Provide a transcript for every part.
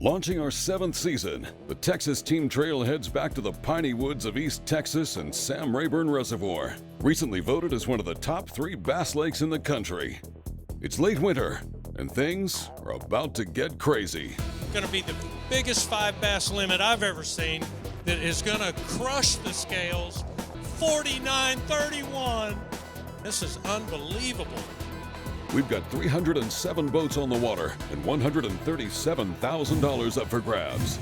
Launching our 7th season, the Texas Team Trail heads back to the piney woods of East Texas and Sam Rayburn Reservoir, recently voted as one of the top 3 bass lakes in the country. It's late winter, and things are about to get crazy. Going to be the biggest 5 bass limit I've ever seen that is going to crush the scales. 49.31. This is unbelievable. We've got 307 boats on the water and $137,000 up for grabs.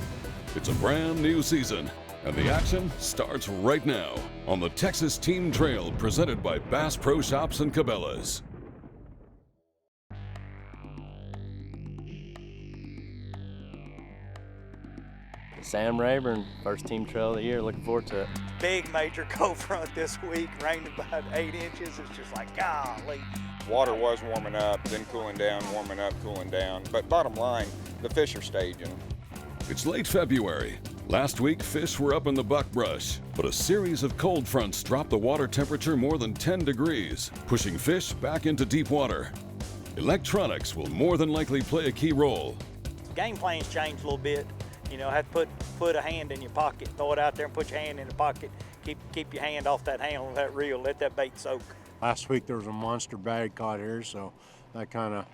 It's a brand new season, and the action starts right now on the Texas Team Trail, presented by Bass Pro Shops and Cabela's. Sam Rayburn, first team trail of the year. Looking forward to it. Big major cold front this week, rained about 8 inches. It's just like, golly. Water was warming up, then cooling down, warming up, cooling down. But bottom line, the fish are staging. It's late February. Last week, fish were up in the buckbrush, but a series of cold fronts dropped the water temperature more than 10 degrees, pushing fish back into deep water. Electronics will more than likely play a key role. Game plans changed a little bit. You know, have to put a hand in your pocket, throw it out there and put your hand in the pocket. Keep your hand off that handle of that reel, let that bait soak. Last week there was a monster bag caught here, so that kind of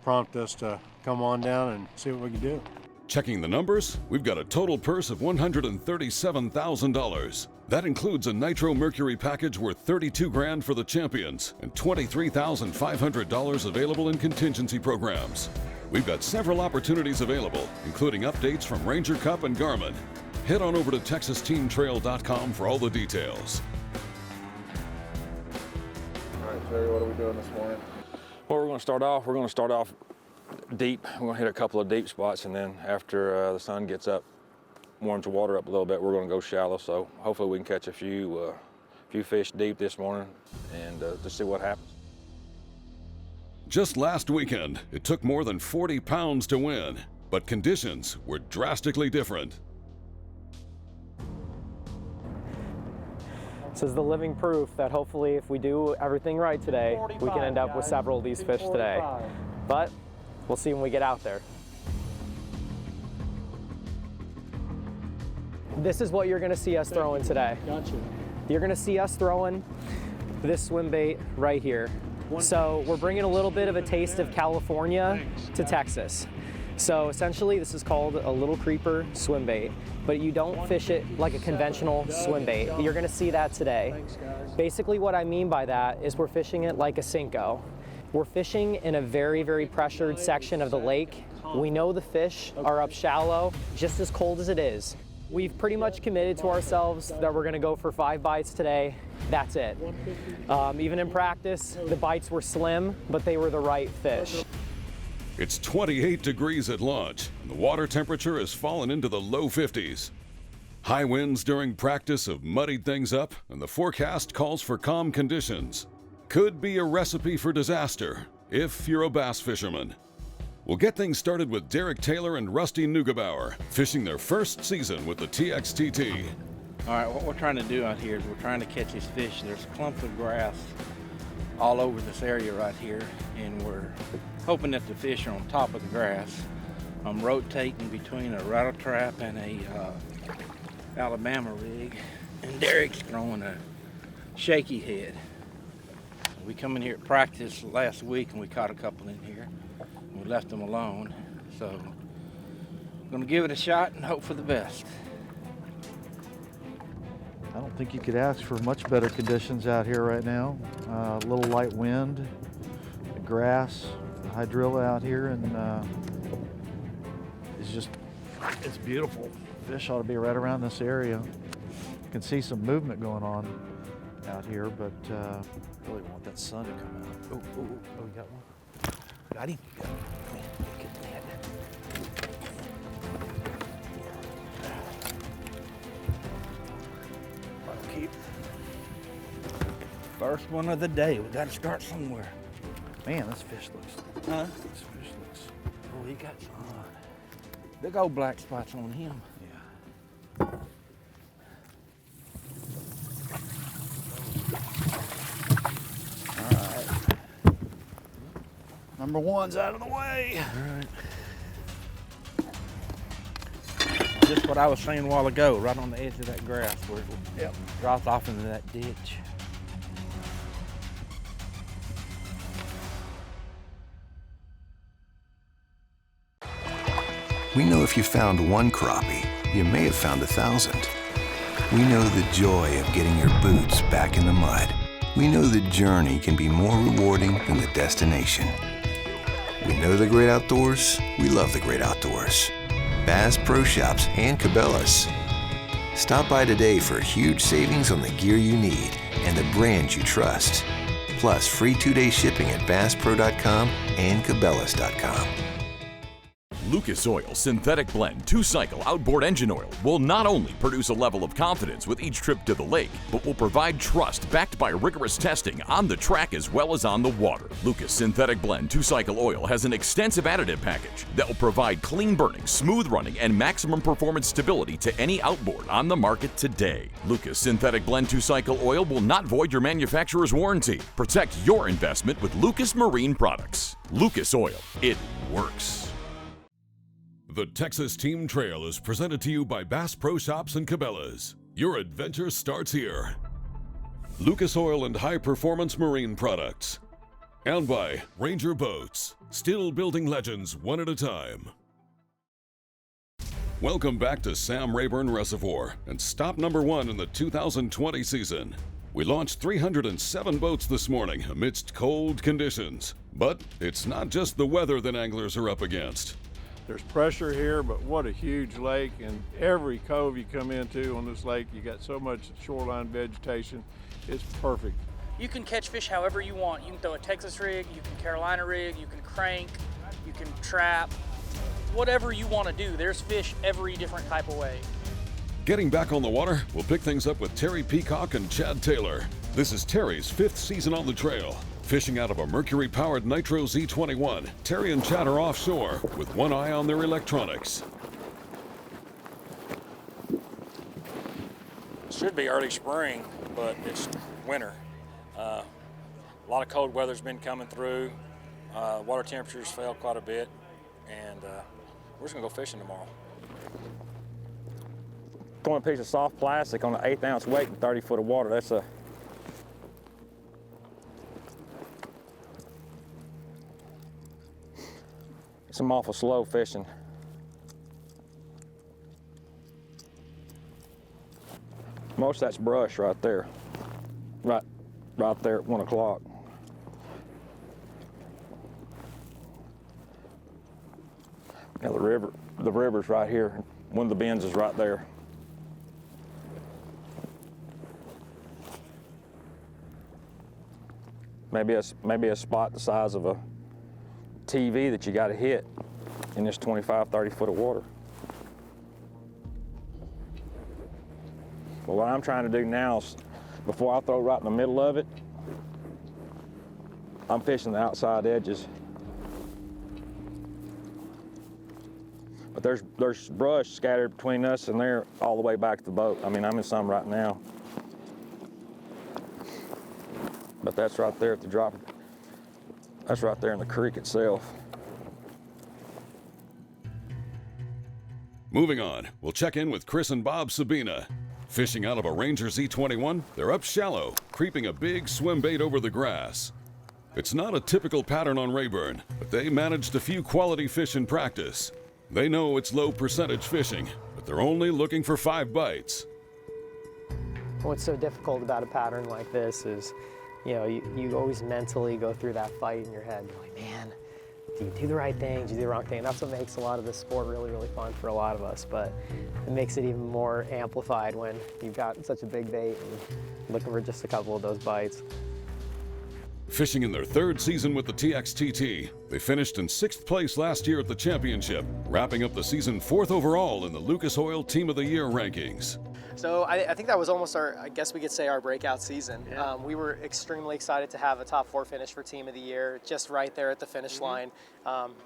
prompted us to come on down and see what we can do. Checking the numbers, we've got a total purse of $137,000. That includes a nitro mercury package worth $32 grand for the champions and $23,500 available in contingency programs. We've got several opportunities available, including updates from Ranger Cup and Garmin. Head on over to TexasTeamTrail.com for all the details. All right, Terry, what are we doing this morning? Well, we're going to start off deep. We're going to hit a couple of deep spots, and then after the sun gets up, warms the water up a little bit, we're going to go shallow. So hopefully we can catch a few fish deep this morning and just see what happens. Just last weekend, it took more than 40 pounds to win, but conditions were drastically different. This is the living proof that hopefully if we do everything right today, we can end up with several of these fish today. But we'll see when we get out there. This is what you're going to see us throwing today. Gotcha. You're going to see us throwing this swim bait right here. So we're bringing a little bit of a taste of California to Texas. So essentially this is called a little creeper swim bait, but you don't fish it like a conventional swim bait. You're gonna see that today. Basically what I mean by that is we're fishing it like a Cinco. We're fishing in a very, very pressured section of the lake. We know the fish are up shallow, just as cold as it is. We've pretty much committed to ourselves that we're gonna go for 5 bites today. That's it. Even in practice, the bites were slim, but they were the right fish. It's 28 degrees at launch, and the water temperature has fallen into the low 50s. High winds during practice have muddied things up, and the forecast calls for calm conditions. Could be a recipe for disaster if you're a bass fisherman. We'll get things started with Derek Taylor and Rusty Neugebauer, fishing their first season with the TXTT. All right, what we're trying to do out here is we're trying to catch these fish. There's clumps of grass all over this area right here, and we're hoping that the fish are on top of the grass. I'm rotating between a rattle trap and a Alabama rig, and Derek's throwing a shaky head. We come in here at practice last week and we caught a couple in here. We left them alone, so I'm gonna give it a shot and hope for the best. I don't think you could ask for much better conditions out here right now. A little light wind, the grass, the hydrilla out here, and it's beautiful. Fish ought to be right around this area. You can see some movement going on out here, but really want that sun to come out. Oh, we got one. Got him. Come here, get the net. Keep. First one of the day. We got to start somewhere. Man, this fish looks. Huh? This fish looks. Oh, he got some big old black spots on him. Yeah. All right. Number one's out of the way. All right. just what I was saying a while ago, right on the edge of that grass where it drops off into that ditch. We know if you found one crappie, you may have found 1,000. We know the joy of getting your boots back in the mud. We know the journey can be more rewarding than the destination. We know the great outdoors. We love the great outdoors. Bass Pro Shops and Cabela's. Stop by today for huge savings on the gear you need and the brands you trust. Plus free 2-day shipping at basspro.com and cabela's.com. Lucas Oil Synthetic Blend 2-Cycle Outboard Engine Oil will not only produce a level of confidence with each trip to the lake, but will provide trust backed by rigorous testing on the track as well as on the water. Lucas Synthetic Blend 2-Cycle Oil has an extensive additive package that will provide clean burning, smooth running, and maximum performance stability to any outboard on the market today. Lucas Synthetic Blend 2-Cycle Oil will not void your manufacturer's warranty. Protect your investment with Lucas Marine Products. Lucas Oil, it works. The Texas Team Trail is presented to you by Bass Pro Shops and Cabela's. Your adventure starts here. Lucas Oil and High Performance Marine Products. And by Ranger Boats, still building legends one at a time. Welcome back to Sam Rayburn Reservoir and stop number 1 in the 2020 season. We launched 307 boats this morning amidst cold conditions. But it's not just the weather that anglers are up against. There's pressure here, but what a huge lake, and every cove you come into on this lake, you got so much shoreline vegetation, it's perfect. You can catch fish however you want. You can throw a Texas rig, you can Carolina rig, you can crank, you can trap, whatever you want to do. There's fish every different type of way. Getting back on the water, we'll pick things up with Terry Peacock and Chad Taylor. This is Terry's 5th season on the trail. Fishing out of a Mercury-powered Nitro Z21, Terry and Chad are offshore with one eye on their electronics. It should be early spring, but it's winter. A lot of cold weather's been coming through. Water temperatures fell quite a bit, and we're just gonna go fishing tomorrow. Throwing a piece of soft plastic on an 1/8 ounce weight in 30 foot of water, that's a some awful slow fishing. Most of that's brush right there. Right there at 1 o'clock. Now the river's right here. One of the bends is right there. Maybe a spot the size of a TV that you got to hit in this 25, 30 foot of water. Well, what I'm trying to do now is, before I throw right in the middle of it, I'm fishing the outside edges. But there's brush scattered between us and there all the way back to the boat. I mean, I'm in some right now. But that's right there at the drop. That's right there in the creek itself. Moving on, we'll check in with Chris and Bob Sabina. Fishing out of a Ranger Z21, they're up shallow, creeping a big swim bait over the grass. It's not a typical pattern on Rayburn, but they managed a few quality fish in practice. They know it's low percentage fishing, but they're only looking for 5 bites. What's so difficult about a pattern like this is, you know, you always mentally go through that fight in your head. You're like, man, do you do the right thing? Do you do the wrong thing? That's what makes a lot of this sport really, really fun for a lot of us. But it makes it even more amplified when you've got such a big bait and looking for just a couple of those bites. Fishing in their 3rd season with the TXTT, they finished in 6th place last year at the championship, wrapping up the season 4th overall in the Lucas Oil Team of the Year rankings. So I think that was almost our, I guess we could say, our breakout season. Yeah. We were extremely excited to have a top 4 finish for Team of the Year, just right there at the finish line,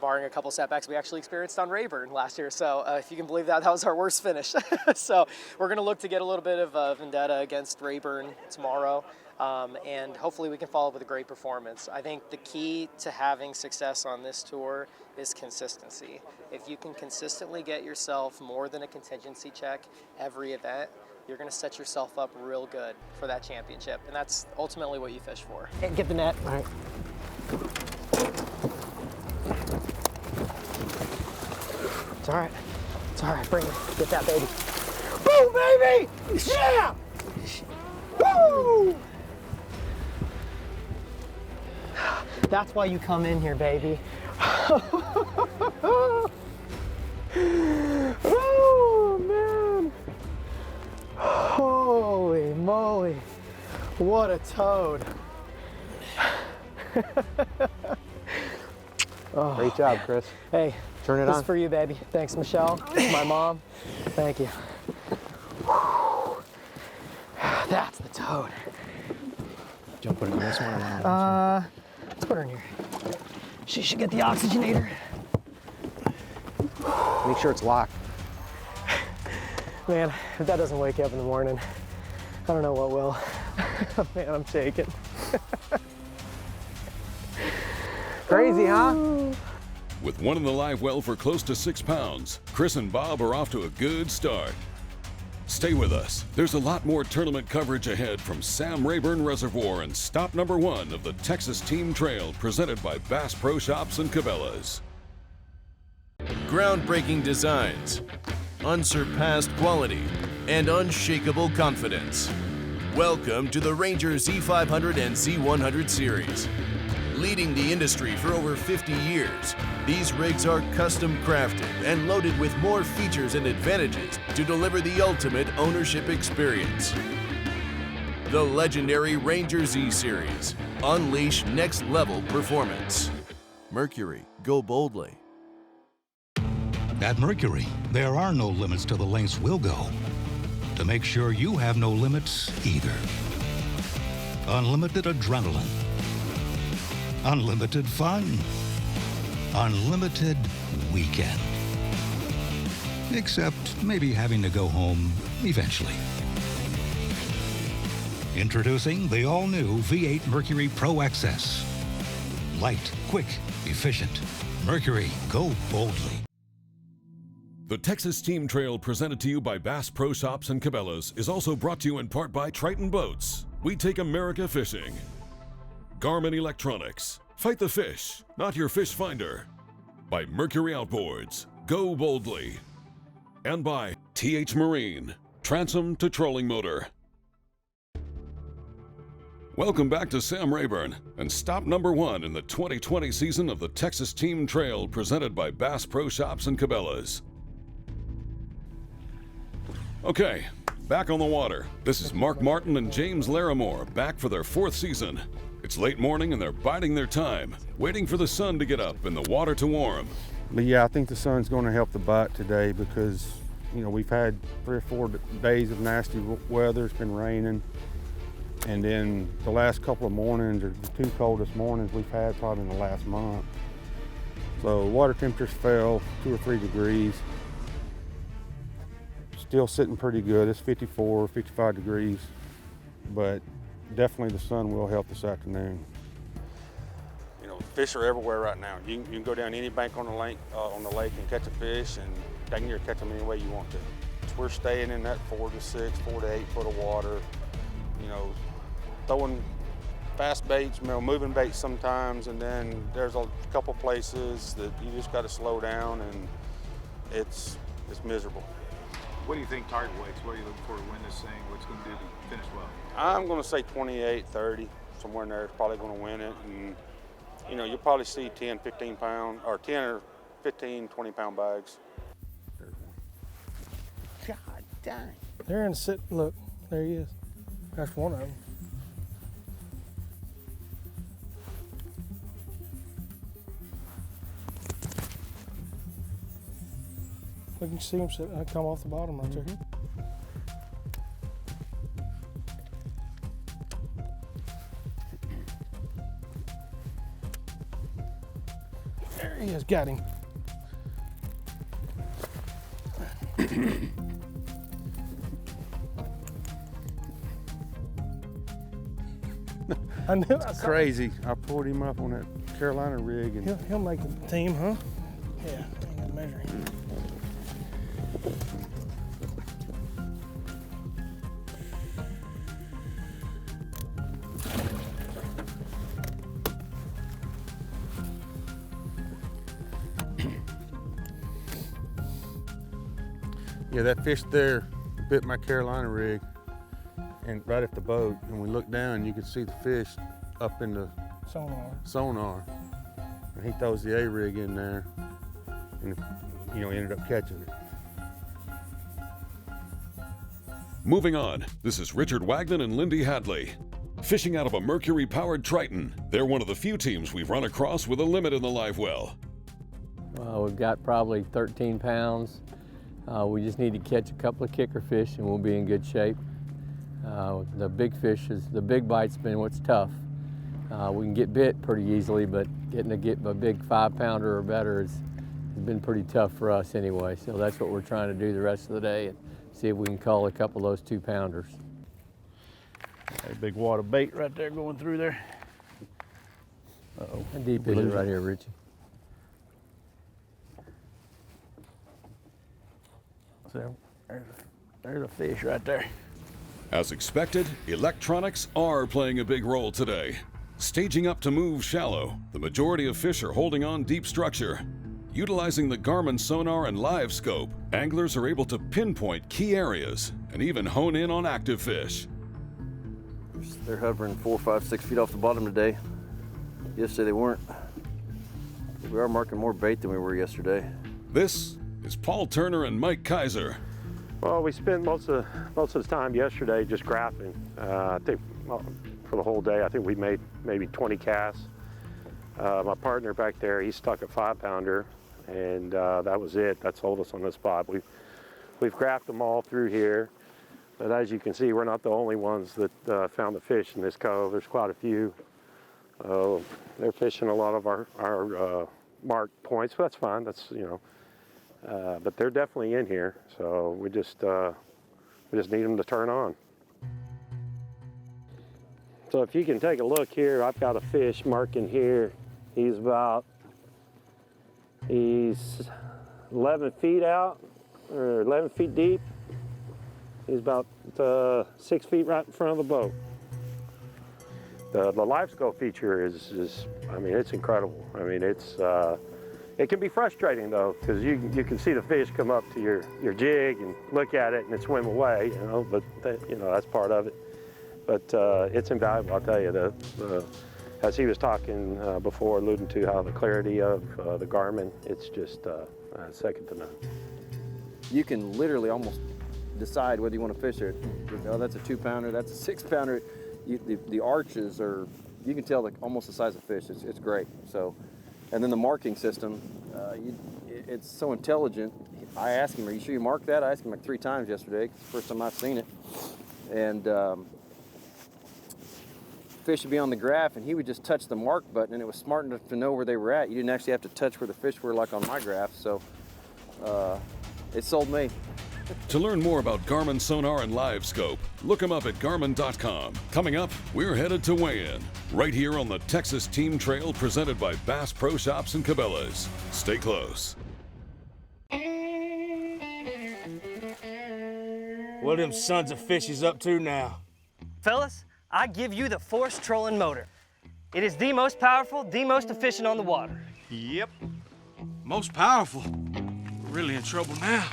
barring a couple setbacks we actually experienced on Rayburn last year. So if you can believe that, that was our worst finish. So we're going to look to get a little bit of vendetta against Rayburn tomorrow. and hopefully we can follow up with a great performance. I think the key to having success on this tour is consistency. If you can consistently get yourself more than a contingency check every event, you're going to set yourself up real good for that championship, and that's ultimately what you fish for. Hey, get the net. All right. It's all right. It's all right. Bring it. Get that baby. Boom, baby! Yeah! Woo! That's why you come in here, baby. Oh, man. Holy moly. What a toad. Oh. Great job, Chris. Hey, turn it this on. is for you, baby. Thanks, Michelle. My mom. Thank you. That's the toad. Do you want to put it in this one or that? Let's put her in here. She should get the oxygenator. Make sure it's locked. Man, if that doesn't wake you up in the morning, I don't know what will. Man, I'm shaking. Crazy, huh? With one in the live well for close to 6 pounds, Chris and Bob are off to a good start. Stay with us. There's a lot more tournament coverage ahead from Sam Rayburn Reservoir and stop number 1 of the Texas Team Trail presented by Bass Pro Shops and Cabela's. Groundbreaking designs, unsurpassed quality, and unshakable confidence. Welcome to the Ranger Z500 and Z100 series. Leading the industry for over 50 years, these rigs are custom crafted and loaded with more features and advantages to deliver the ultimate ownership experience. The legendary Ranger Z series. Unleash next level performance. Mercury, go boldly. At Mercury, there are no limits to the lengths we'll go to make sure you have no limits either. Unlimited adrenaline. Unlimited fun. Unlimited weekend. Except maybe having to go home eventually. Introducing the all-new V8 Mercury Pro XS. Light, quick, efficient. Mercury, go boldly. The Texas Team Trail presented to you by Bass Pro Shops and Cabela's is also brought to you in part by Triton Boats. We take America fishing. Garmin Electronics. Fight the fish, not your fish finder. By Mercury Outboards. Go boldly. And by TH Marine. Transom to trolling motor. Welcome back to Sam Rayburn and stop number 1 in the 2020 season of the Texas Team Trail presented by Bass Pro Shops and Cabela's. Okay, back on the water. This is Mark Martin and James Larimore back for their 4th season. It's late morning and they're biding their time, waiting for the sun to get up and the water to warm. But yeah, I think the sun's going to help the bite today because, you know, we've had 3 or 4 days of nasty weather. It's been raining. And then the last couple of mornings are the 2 coldest mornings we've had probably in the last month. So water temperatures fell 2 or 3 degrees. Still sitting pretty good. It's 54, 55 degrees, but definitely the sun will help this afternoon. You know, fish are everywhere right now. You can go down any bank on the lake and catch a fish, and dang near catch them any way you want to. So we're staying in that 4 to 6, 4 to 8 foot of water. You know, throwing fast baits, you know, moving baits sometimes, and then there's a couple places that you just got to slow down, and it's miserable. What do you think target weights? What are you looking for to win this thing? What's going to do to finish well? I'm going to say 28, 30, somewhere in there is probably going to win it. And, you know, you'll probably see 10, 15 pound, or 10 or 15, 20 pound bags. God dang. They're in the sit, look, there he is. That's one of them. We can see him come off the bottom right there. There he is, got him. I knew. Crazy. I pulled him up on that Carolina rig. And He'll make the team, huh? Yeah, I ain't gonna measure him. yeah, that fish there bit my Carolina rig and right at the boat. And we looked down, you could see the fish up in the sonar. And he throws the A-rig in there and, ended up catching it. Moving on, this is Richard Wagner and Lindy Hadley. Fishing out of a Mercury-powered Triton, they're one of the few teams we've run across with a limit in the live well. We've got probably 13 pounds. We just need to catch a couple of kicker fish and we'll be in good shape. The big bite's been what's tough. We can get bit pretty easily, but getting to get a big 5-pounder or better has been pretty tough for us anyway. So that's what we're trying to do the rest of the day and see if we can call a couple of those 2-pounders. A big wad of bait right there going through there. Uh-oh. How deep is it right here, Richie? So there's a fish right there. As expected, electronics are playing a big role today. Staging up to move shallow, the majority of fish are holding on deep structure. Utilizing the Garmin sonar and live scope, anglers are able to pinpoint key areas and even hone in on active fish. They're hovering 4, 5, 6 feet off the bottom today. Yesterday they weren't. We are marking more bait than we were yesterday. This is Paul Turner and Mike Kaiser. Well, we spent most of the time yesterday just graphing. I think for the whole day, I think we made maybe 20 casts. My partner back there, he stuck a 5-pounder, and that was it. That sold us on the spot. We've graphed them all through here, but as you can see, we're not the only ones that found the fish in this cove. There's quite a few. They're fishing a lot of our marked points, but that's fine. That's but they're definitely in here. So we just need them to turn on. So if you can take a look here, I've got a fish marking here. He's 11 feet out, or 11 feet deep. He's about 6 feet right in front of the boat. The live scope feature is I mean, it's incredible. I mean, it can be frustrating though, because you can see the fish come up to your jig and look at it and it swim away, but that's part of it. But it's invaluable, I'll tell you. As he was talking before, alluding to how the clarity of the Garmin, it's just second to none. You can literally almost decide whether you want to fish it. Oh, that's a 2-pounder, that's a 6-pounder. The arches are, you can tell almost the size of fish. It's great. So, and then the marking system, it's so intelligent. I asked him, "Are you sure you marked that?" I asked him like 3 times yesterday. It's the first time I've seen it. And fish would be on the graph, and he would just touch the mark button, and it was smart enough to know where they were at. You didn't actually have to touch where the fish were like on my graph. So it sold me. To learn more about Garmin sonar and live scope, look them up at Garmin.com. Coming up, we're headed to weigh-in, right here on the Texas Team Trail presented by Bass Pro Shops and Cabela's. Stay close. What them sons of fishes up to now? Fellas, I give you the Force Trolling Motor. It is the most powerful, the most efficient on the water. Yep, most powerful. We're really in trouble now.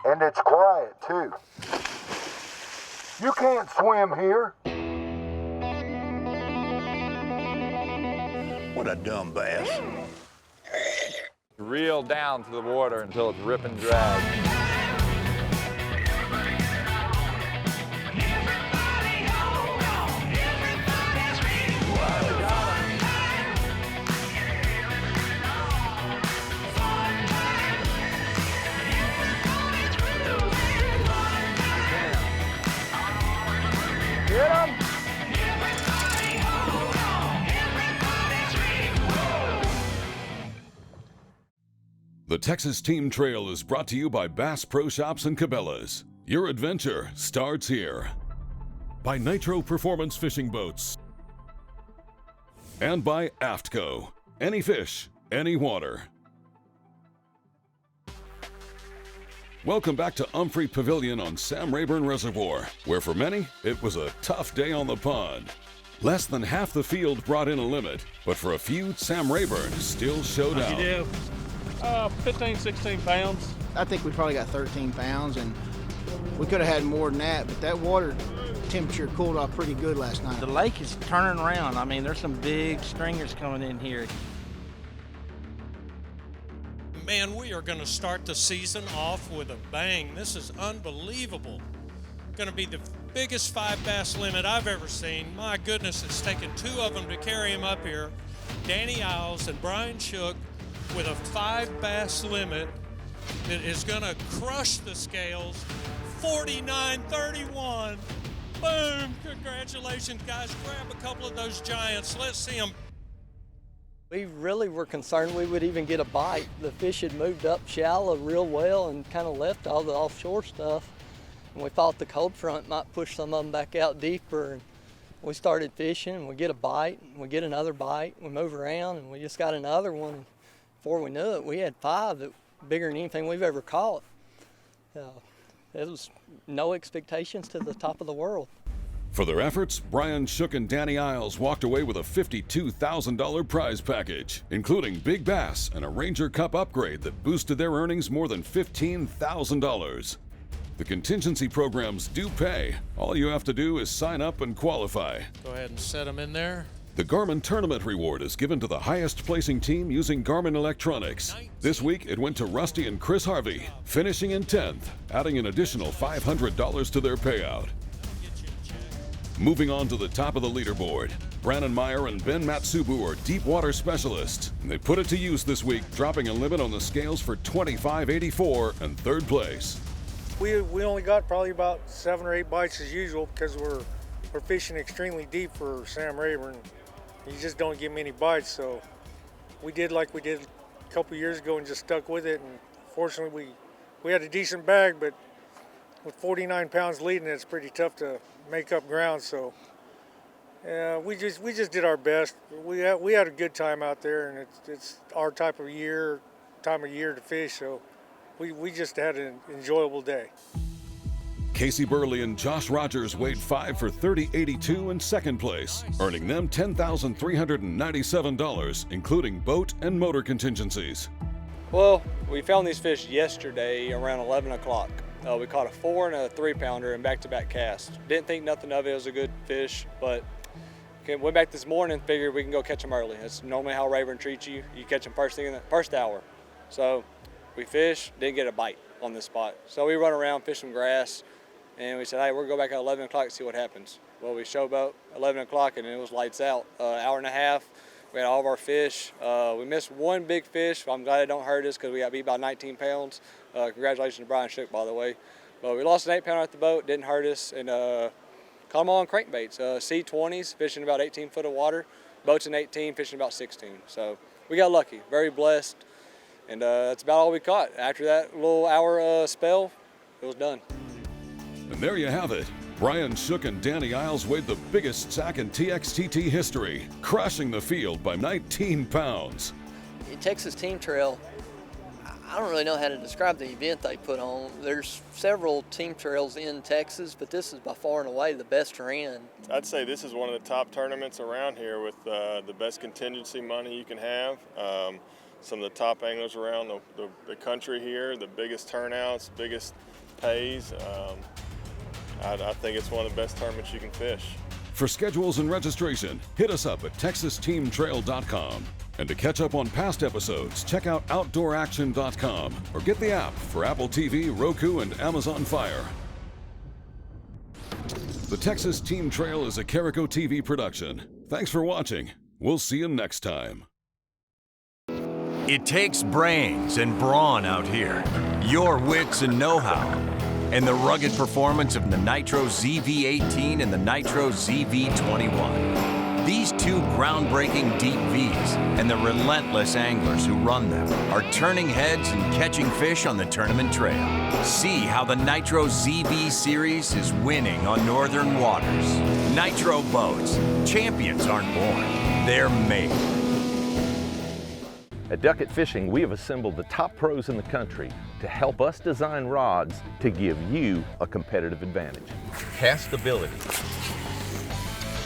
And it's quiet, too. You can't swim here. What a dumb bass. Reel down to the water until it's rip and drag. Get him! The Texas Team Trail is brought to you by Bass Pro Shops and Cabela's. Your adventure starts here. by Nitro Performance Fishing Boats, and by AFTCO. Any fish, any water. Welcome back to Umphrey Pavilion on Sam Rayburn Reservoir, where for many, it was a tough day on the pond. Less than half the field brought in a limit, but for a few, Sam Rayburn still showed out. You do? 15, 16 pounds. I think we probably got 13 pounds, and we could have had more than that, but that water temperature cooled off pretty good last night. The lake is turning around. I mean, there's some big stringers coming in here. Man, we are going to start the season off with a bang. This is unbelievable. Going to be the biggest 5 bass limit I've ever seen. My goodness, it's taken 2 of them to carry him up here. Danny Iles and Brian Shook with a 5 bass limit that is going to crush the scales. 49.31. Boom! Congratulations, guys. Grab a couple of those giants. Let's see them. We really were concerned we would even get a bite. The fish had moved up shallow real well and kind of left all the offshore stuff. And we thought the cold front might push some of them back out deeper. And we started fishing, and we get a bite, and we get another bite. We move around, and we just got another one. Before we knew it, we had 5 that were bigger than anything we've ever caught. It was no expectations to the top of the world. For their efforts, Brian Shook and Danny Iles walked away with a $52,000 prize package, including big bass and a Ranger Cup upgrade that boosted their earnings more than $15,000. The contingency programs do pay. All you have to do is sign up and qualify. Go ahead and set them in there. The Garmin Tournament Reward is given to the highest placing team using Garmin electronics. This week, it went to Rusty and Chris Harvey, finishing in 10th, adding an additional $500 to their payout. Moving on to the top of the leaderboard, Brandon Meyer and Ben Matsubu are deep water specialists, and they put it to use this week, dropping a limit on the scales for $25.84 and 3rd place. We only got probably about 7 or 8 bites as usual because we're fishing extremely deep for Sam Rayburn. You just don't get many bites, so we did like we did a couple years ago and just stuck with it. And fortunately, we had a decent bag, but with 49 pounds leading, it's pretty tough to make up ground. So we just did our best. We had a good time out there, and it's our time of year to fish. So we just had an enjoyable day. Casey Burley and Josh Rogers weighed 5 for $30.82 in 2nd place, earning them $10,397, including boat and motor contingencies. Well, we found these fish yesterday around 11 o'clock. We caught a 4 and a 3-pounder in back-to-back casts. Didn't think nothing of it. It was a good fish, but went back this morning and figured we can go catch them early. That's normally how Rayburn treats you. You catch them first thing in the first hour. So we fished, didn't get a bite on this spot. So we run around, fish some grass, and we said, hey, we're going to go back at 11 o'clock and see what happens. Well, we showboat 11 o'clock, and it was lights out. Hour and a half, we had all of our fish. We missed 1 big fish. I'm glad it don't hurt us because we got beat by 19 pounds. Congratulations to Brian Shook, by the way. But we lost an 8-pounder at the boat, didn't hurt us, and caught them all on crankbaits. C20s, fishing about 18 foot of water. Boats in 18, fishing about 16. So we got lucky, very blessed, and that's about all we caught. After that little hour spell, it was done. And there you have it. Brian Shook and Danny Iles weighed the biggest sack in TXTT history, crushing the field by 19 pounds. Texas Team Trail, I don't really know how to describe the event they put on. There's several team trails in Texas, but this is by far and away the best ran. I'd say this is one of the top tournaments around here with the best contingency money you can have. Some of the top anglers around the country here, the biggest turnouts, biggest pays. I think it's one of the best tournaments you can fish. For schedules and registration, hit us up at texasteamtrail.com. And to catch up on past episodes, check out outdooraction.com or get the app for Apple TV, Roku, and Amazon Fire. The Texas Team Trail is a Carico TV production. Thanks for watching. We'll see you next time. It takes brains and brawn out here, your wits and know-how, and the rugged performance of the Nitro ZV-18 and the Nitro ZV-21. These two groundbreaking deep Vs and the relentless anglers who run them are turning heads and catching fish on the tournament trail. See how the Nitro ZV Series is winning on northern waters. Nitro boats. Champions aren't born, they're made. At Duckett Fishing, we have assembled the top pros in the country to help us design rods to give you a competitive advantage. Castability,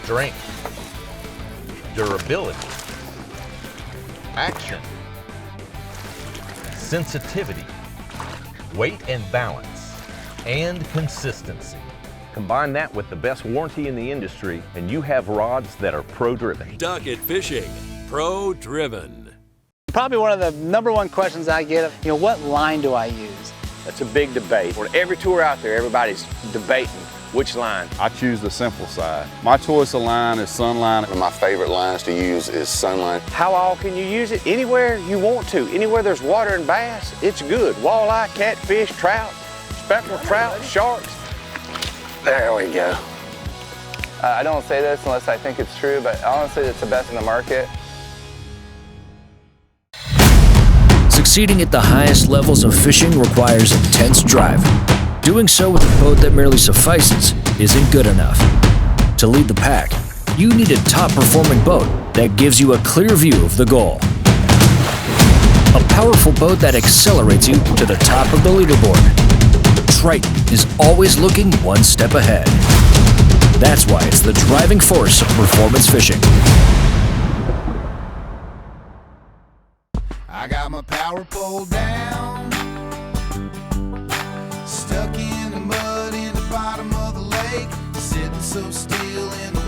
strength, durability, action, sensitivity, weight and balance, and consistency. Combine that with the best warranty in the industry, and you have rods that are pro-driven. Duckett Fishing, pro-driven. Probably one of the #1 questions I get, what line do I use? That's a big debate. On every tour out there, everybody's debating which line. I choose the simple side. My choice of line is Sunline. One of my favorite lines to use is Sunline. How all can you use it? Anywhere you want to. Anywhere there's water and bass, it's good. Walleye, catfish, trout, speckled trout, sharks. There we go. I don't say this unless I think it's true, but honestly, it's the best in the market. Succeeding at the highest levels of fishing requires intense drive. Doing so with a boat that merely suffices isn't good enough. To lead the pack, you need a top-performing boat that gives you a clear view of the goal. A powerful boat that accelerates you to the top of the leaderboard. Triton is always looking one step ahead. That's why it's the driving force of performance fishing. I got my power pole down, stuck in the mud in the bottom of the lake, sitting so still in the